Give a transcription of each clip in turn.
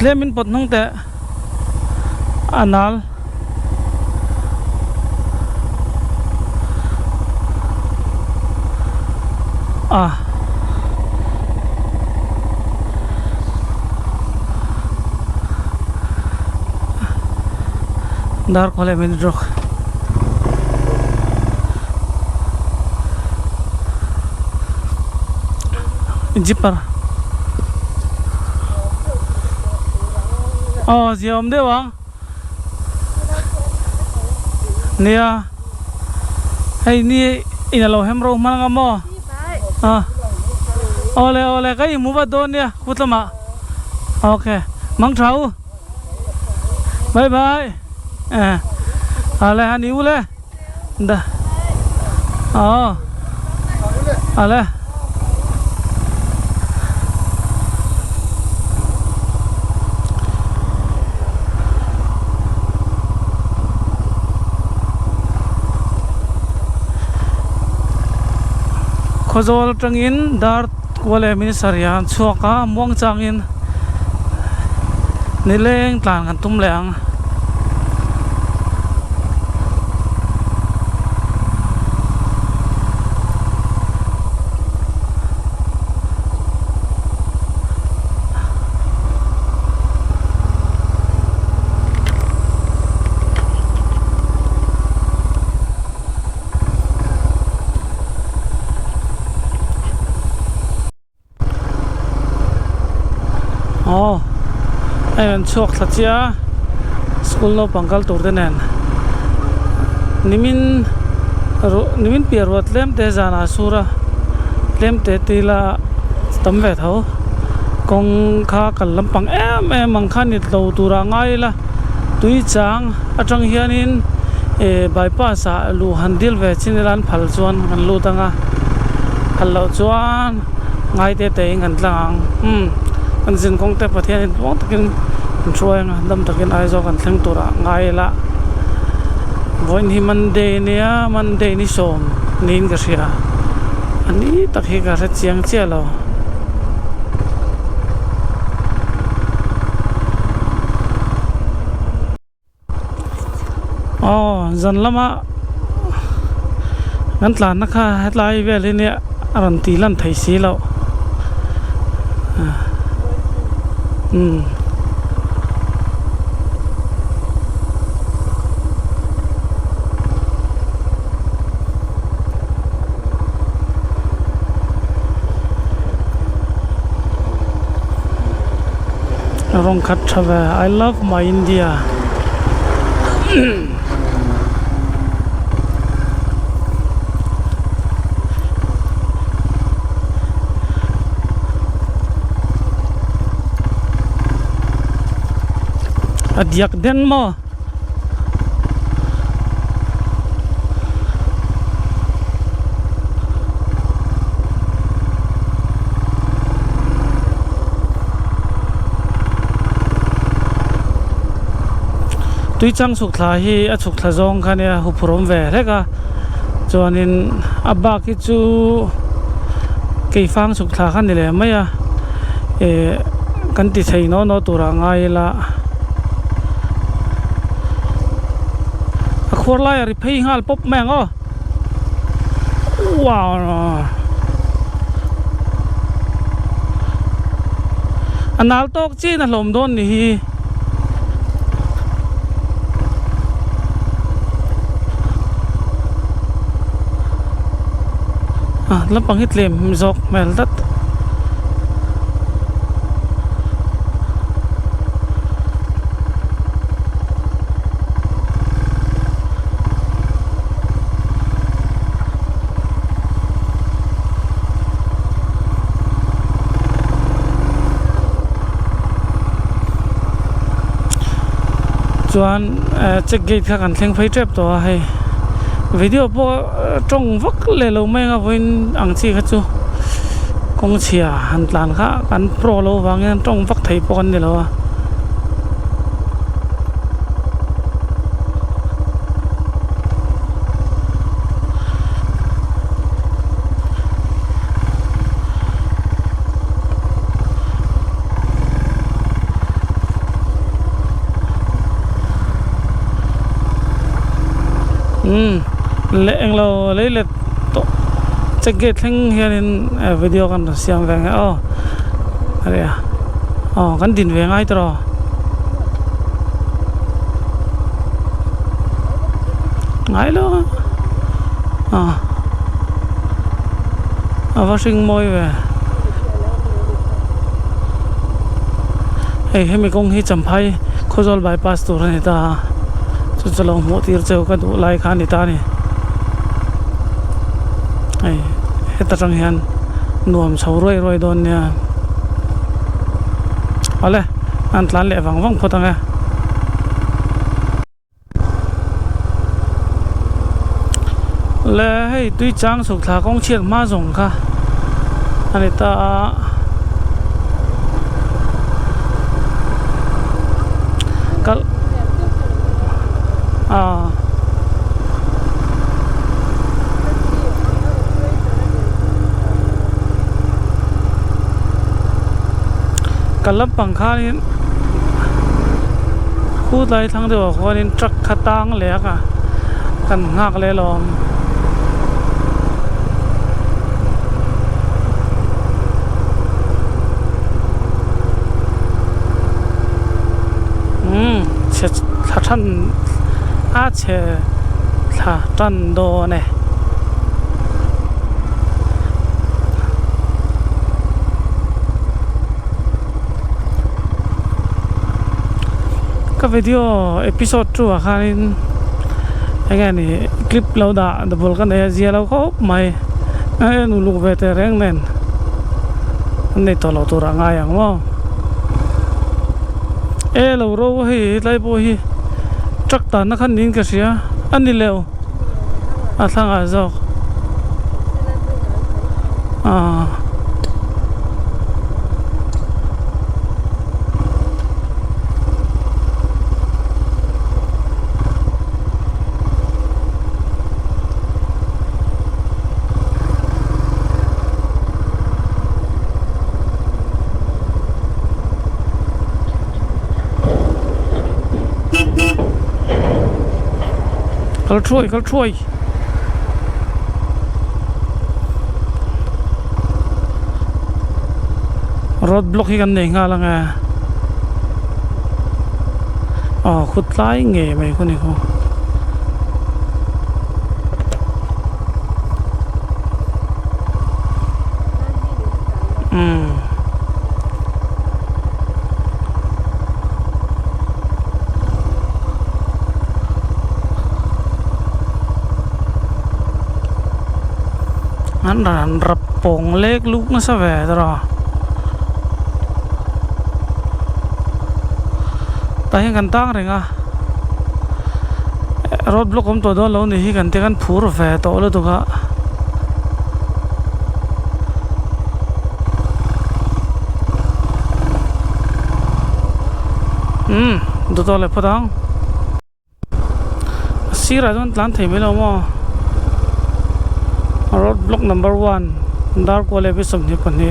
tlemin pot nong te anal dar khole min rok jipar ziom de wang nia hey ni inalo hemro malanga mo ole kai mu ba don ya kutlama okay mang thau bye bye ale hani ule da ale khozol tangin dar kwale min sarian chuaka muang changin nileng tlan kan tum leang en chok thachia school no pangkal tur denen nimin pierwat lem te jana sura lem te tila tamve tho kong kha kal lampang mang khan nit lo tura ngai la tui chang atang hianin bypass a lu handil ve chinilan phal chuan kan lu tanga hallo chuan ngai te ngan tlang an zin kong te pathian bong takin troing dam takin ai zo kan thleng tura ngai la voin hi Monday ni som nin ka ria ani takhi ka ra chiang chelo zan lama nan tlan na kha hetlai veli ne aran ti lan thai si lo Rong khat thave I love my India adiak den mo tui chang suk thla hi a chuk thla zong khania hu phurom ve reka chuanin abba ki chu keifang suk thla khan ni le maya kan ti thei no tura ngai la a khor lai ri phei ngal pop meng wow anal tok chi na hlom don ni hi lampang hitlem zok mel dat chuan check gate kha kan thleng phei trap to hay video po trong vak le lo mai nga voin ang chi kha chu kong chia han tlan kha kan pro lo wang en trong vak thei po kan ni lo le eng lo le to check get thing here in video kan siam veng oh area oh kan din ve ngai tro ngai lo washing moi về hemi kong hi champhai khojol bypass tur ni ta chu chalo mo tir cheu ka du lai khan ni ta ni heta tang hian nuam chho roi don nia ale an tlan le wang photanga le hei tui chang suk tha kong chiat ma zong kha ani ta kal kalap pangkha ni khu lai thang de ko nin truck khatang le ka kan ngak le lom thà chân che thà chân đồ này cái video episode chua khain anh này clip lâu đã double cái này gì lâu khó mày nu lu về te reng nen này to lo to ra ngai ang mo lo ro hi lai bo hi truck ta na khan nin ka sia ani leo a thang a zo Kal trôi road block hi kan nei nga lang khut lai nge mai ko ni ko an rapong lek luk na sa ve tro ta hi kan tang renga road block om to do lo ni hi kan te kan phur ve to lo to ga do to le padang sira don tlan thei me lo mo road block number 1 dark wall episode ni pani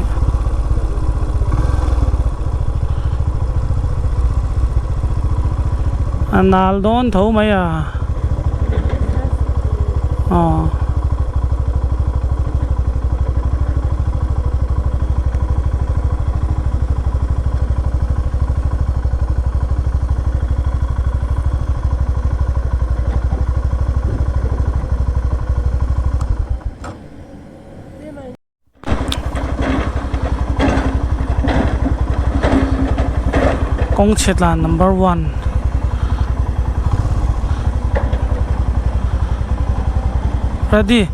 anal don thau mai Kong Chetlan number 1 ready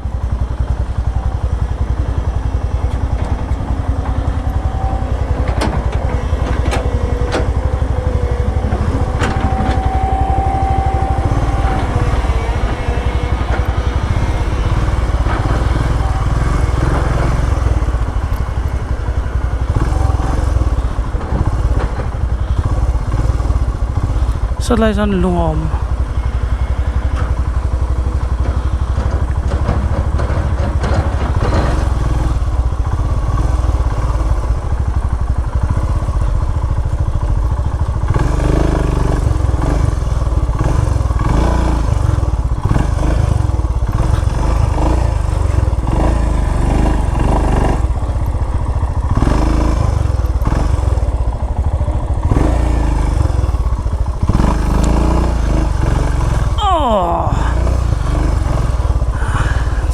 sát lại sang lùng ôm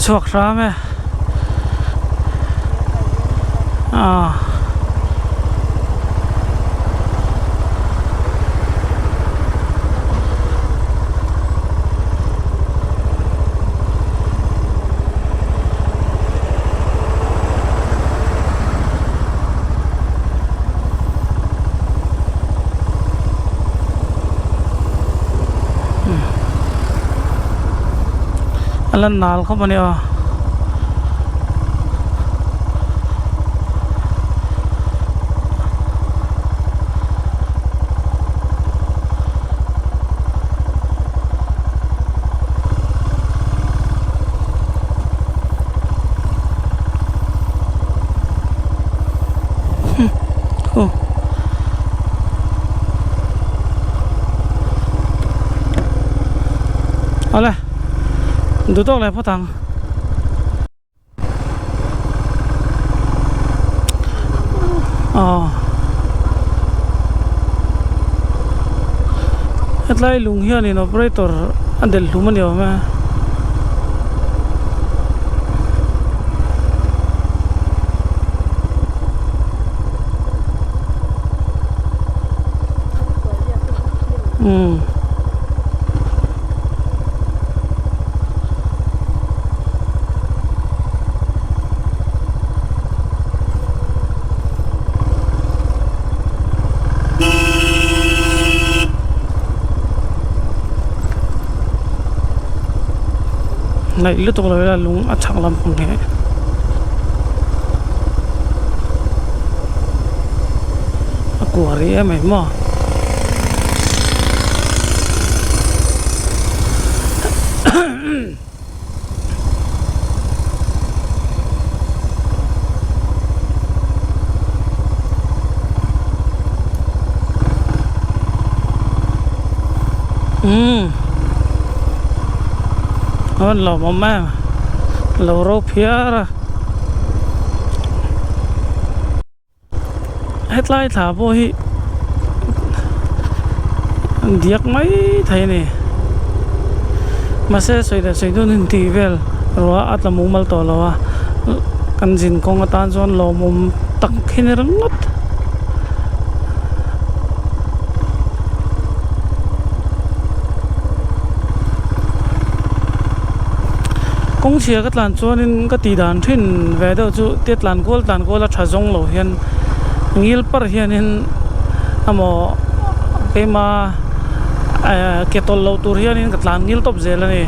chok ra me alan nal ko pa niyaเอาเลยดูตัวเลยพ่อตังเฮ็ดไรลุงเฮียนี่เนาะ operator อันเดลลุมันเดียวไหมในเรื่องตัวเลยละลุงอัดฉากลำพังแค่กลัวรีไหมมั่วมันหล่อมากแม่หล่อรูปเพียร์เฮ็ดไล่ถาพวกฮีเดียกไม่ไทยนี่มาเสียสวยแต่สวยด้วยทีเวลรัวอัตมุมัลตัวเรากันจินกงตานจวนหล่อมุมตักขึ้นรังงดกงเชียก็ตลานจวนนี่ก็ตีด่านทิ้นเวเดอร์จูเตียตลานโกลละชาจงโลเฮียนงิลปร์เฮียนอโมเกมาเกตโลตูเฮียนก็ตลานงิลตบเจลนี่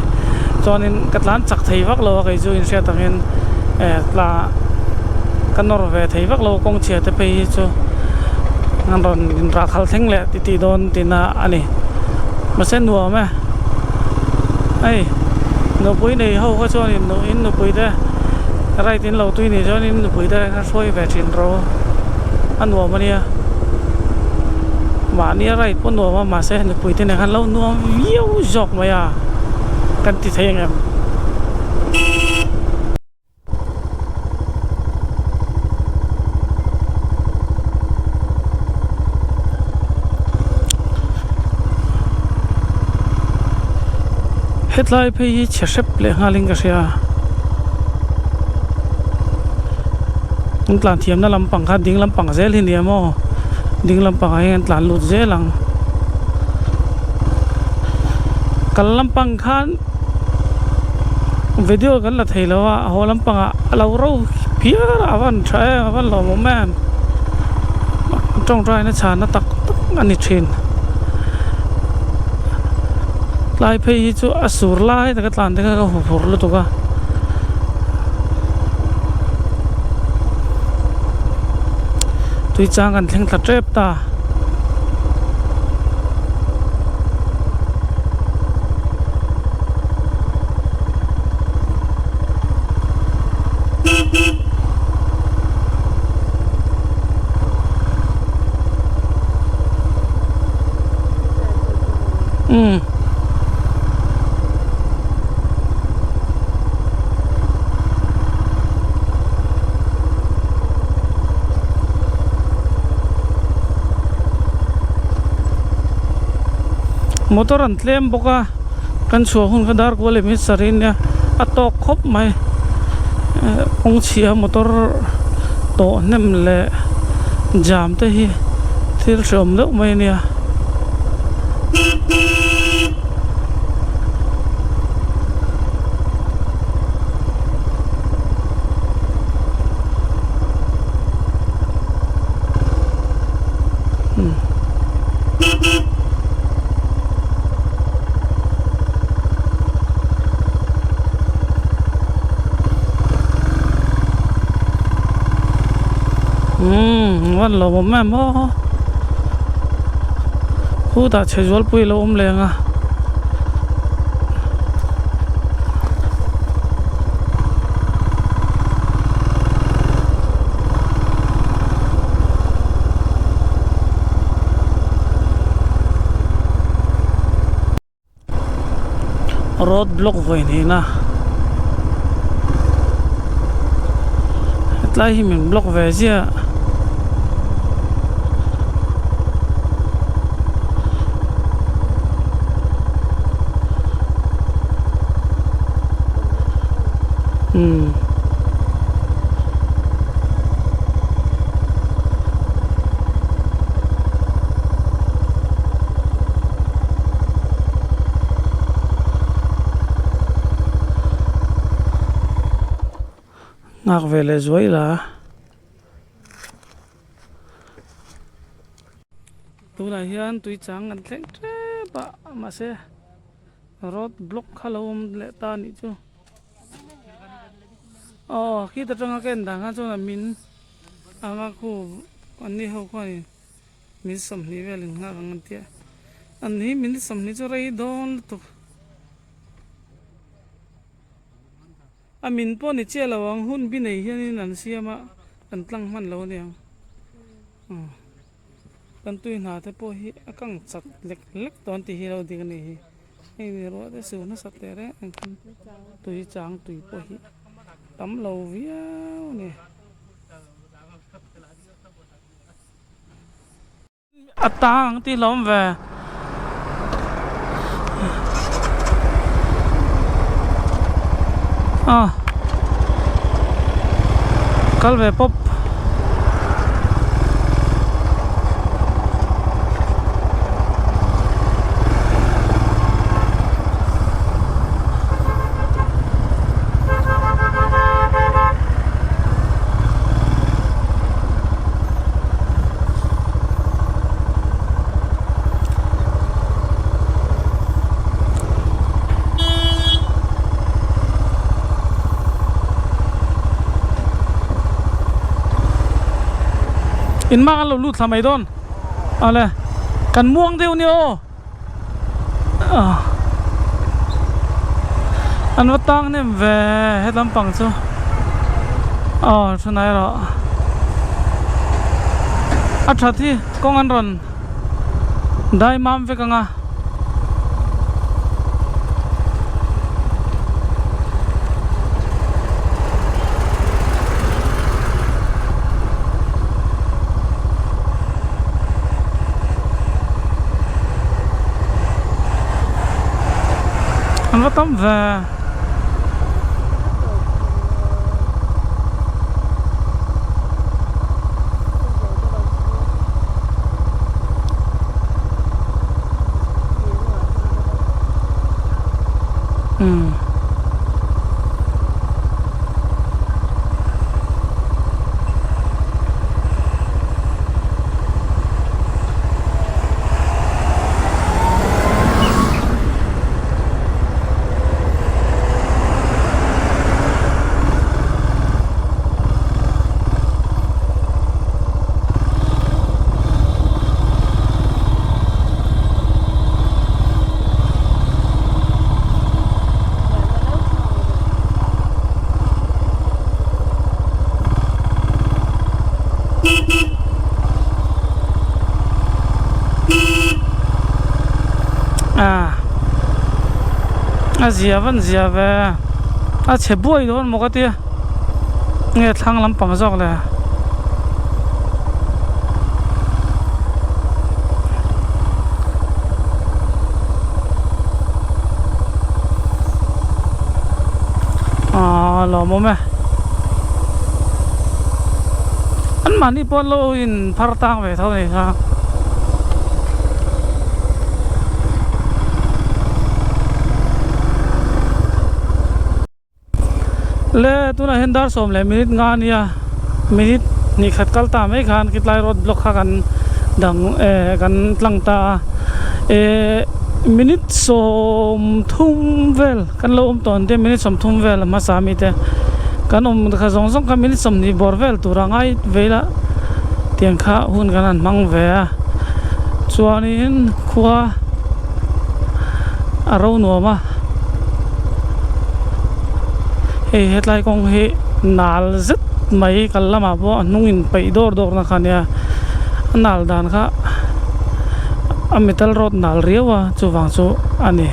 จวนนี่ก็ตลานจักไทยวักโลก็จูอินเชียตังเงินลากันนอร์เวย์ไทยวักโลกงเชียแต่ไปจูงานรอนราคาเท่งแหละตีโดนตีน่าอันนี้มาเส้นหัวไหมไอ้นปุยนี่เขาก็ชวนนปุยได้อะไรที่เราตุยนี่ชวนนปุยได้ก็ช่วยแบบชินเราอันหัวมันเนี่ยว่านี่อะไรพวกหัวมาเส้นนปุยที่ไหนกันเราหัวเยี่ยวจอกมาอ่ะกันติดเองอ่ะเฮ็ดไล่ไปเชื่อเชฟเลยหาลิงก็เสียมันตลาดเทียมนั่นลำปังค่ะดิ้งลำปังเซลที่เนี่ยมั้งดิ้งลำปังให้ตลาดหลุดเซลังกันลำปังค่ะวิดีโอกันละเทแล้วว่าหัวลำปังอ่ะเราเพี้ยอาวันใช้อาวันหล่อโมแมนจ้องใจนะชานะตักอันนี้เชนลายเพย์จูอสูรลายแต่ก็ตลาดแต่ก็หัวหัวลุตุกะตุยจางกันเทงตัดเจ็บตาmotor an tlem boka kan chuak hun ka dar ko le mi sarin ya atok khop mai ong chia motor to nem le jam te hi thil som lo mai niaวันเราแม่บ่ผู้ตาเชจวลปุยเราแรงอ่ะรถบล็อกไว้นี่นะไล่ให้มันบล็อกไว้เสียงักเวลสวยละตัวไหนยันตุยจังกันเล็กเจ็บมาเสรถบล็อกฮัลโหลเลตานี่จูอ๋อคิดแต่จังกันดังกันจูน่ะมินอามาคูอันนี้เขาควายมินสมนีเวลิงหากันเตี้ยอันนี้มินสมนีจะไรโดนตุอามินป้อนนี่เจ้าระวังหุ่นบินไหนเฮียนี่นั่นเสียมากันตั้งมันแล้วเนี่ยกันตุยหนาแต่ป้อฮีกังสัตเล็กเล็กตอนที่เราดีกันนี่ไอ้นี่รู้แต่สูนสัตแต่เร่ตุยจางตุยป้อฮีตำเราเวียวเนี่ยอัตตางที่ล้อมแวกัลเวปบอินมากันเราลุดทำไมโดนอะไรกันม่วงเดียวเนี่ยอันว่าตั้งเนี่ยแหวให้ลำปังซูอ๋อชนายเหรออัดชัดที่กองอันรอนได้มามเวกังอ่ะอันว่าตั้มแหวเสียวันเสียเวเฉบุยโดนมกติเนี่ยทางลำปังซอกเลย lo mo me an mani pon lo in phartang ve thau nei ha le tuna hendar som le minute nga nia minute ni khat kal ta mai khan kitlai road block kha kan dang kan tlang ta minute som thum vel kan lo ton te minute som thum vel ma sa mi te kan kha zong zong ka minute som ni bor vel turangai vela tiang kha hun kan an mang ve a chuanin khuwa aro no ma hetlai kong he nal zet mai kallama bo nungin pai dor na khania nal dan kha a metal rod nal riwa chu wang chu ani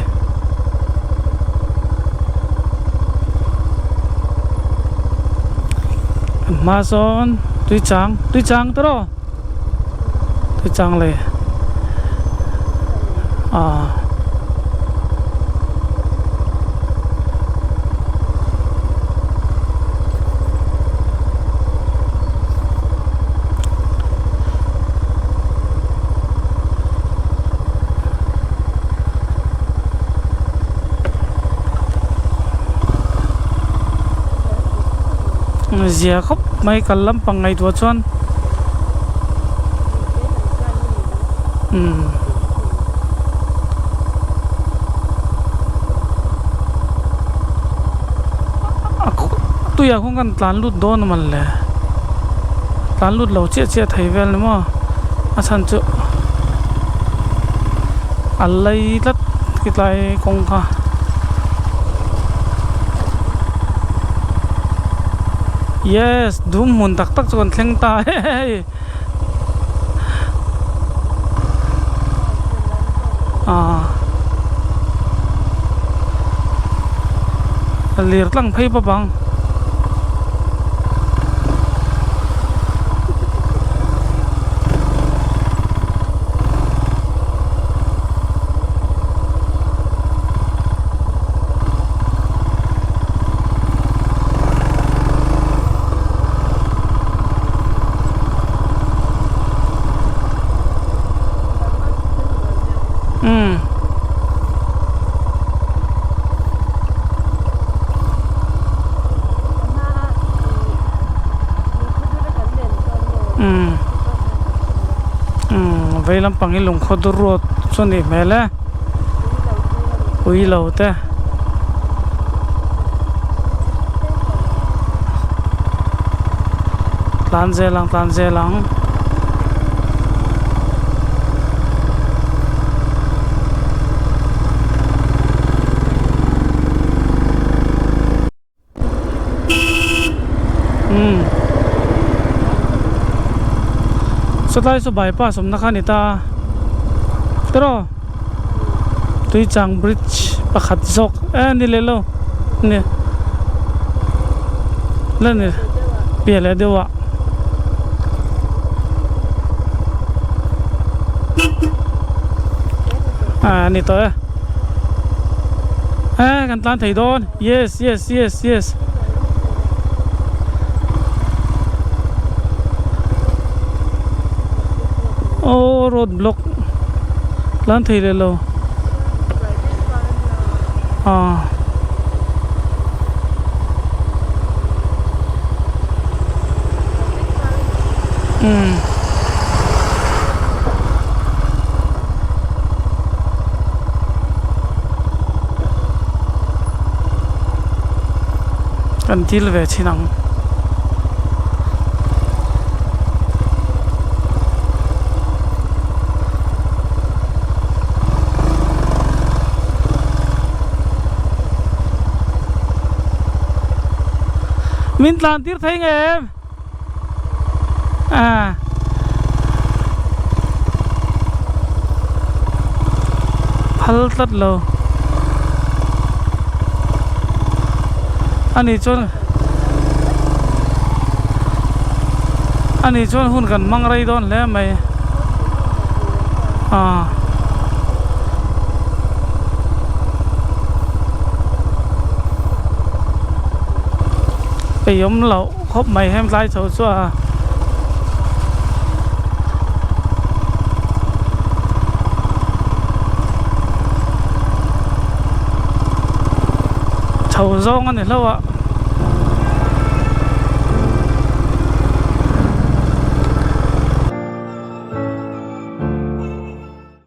ma son tui chang tro tui chang le zia khop mai kallam pangai tu chuan tu ya khong kan tlan lut don man le tlan lut lo che thai vel ni mo a chan chu allai lat kitlai kong kha yes dum mun tak chon thleng ta lir tlang phei pa bang vei lampang in lung khod ruột cho ni mele ui lâu te tan dê lang so tai so bypass som nakha ni ta tro tui chang bridge pakhat zok ni le lo ne le ne pia le dewa ni to kan tlan thei don yes road block lan thei le lo kan til ve chinang min tlan tir thấy nghe em phal tat lo anh ấy chọn hun kan mang rai don le mai yếm lậu khóc mày hem lai sầu xua sầu rong anh này lâu ạ